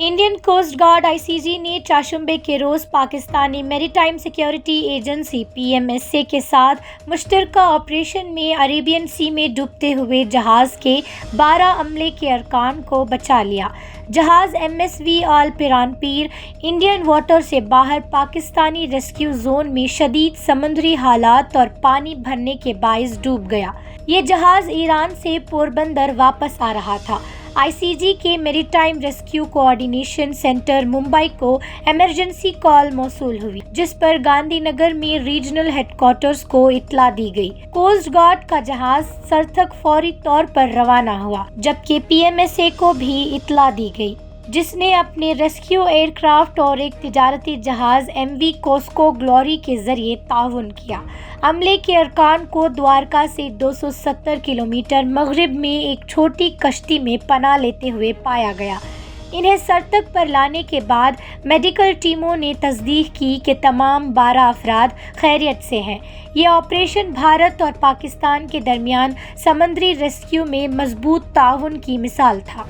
Indian coast guard ICG ने चाशुंबे के रोज़ Pakistani maritime security agency PMSA के साथ मुश्तरका ऑपरेशन में अरेबियन सी में डूबते हुए जहाज़ के 12 अमले के अरकान को बचा लिया। जहाज़ एमएसवी आल पिरानपीर इंडियन वाटर से बाहर पाकिस्तानी रेस्क्यू जोन में शदीद समुद्री हालात और पानी भरने के बाइस डूब गया। ये जहाज़ ईरान से पोरबंदर वापस आ रहा था। आईसीजी के maritime rescue coordination centre Mumbai को इमरजेंसी कॉल मौसूल हुई, जिस पर गांधी नगर में रीजनल हेडक्वार्टर्स को इत्तला दी गई। कोस्ट गार्ड का जहाज सरथक फौरी तौर पर रवाना हुआ, जबकि पीएमएसए को भी इत्तला दी गई, जिसने अपने रेस्क्यू एयरक्राफ्ट और एक तिजारती जहाज एमवी कोस्को ग्लोरी के जरिए ताउन किया। अमले के अरकान को द्वारका से 270 किलोमीटर मगरिब में एक छोटी कश्ती में पनाह लेते हुए पाया गया। इन्हें सरतक पर लाने के बाद मेडिकल टीमों ने तस्दीक की कि तमाम 12 अफराद खैरियत से हैं। ये ऑपरेशन भारत और पाकिस्तान के दरमियान समंदरी रेस्क्यू में मजबूत ताउन की मिसाल था।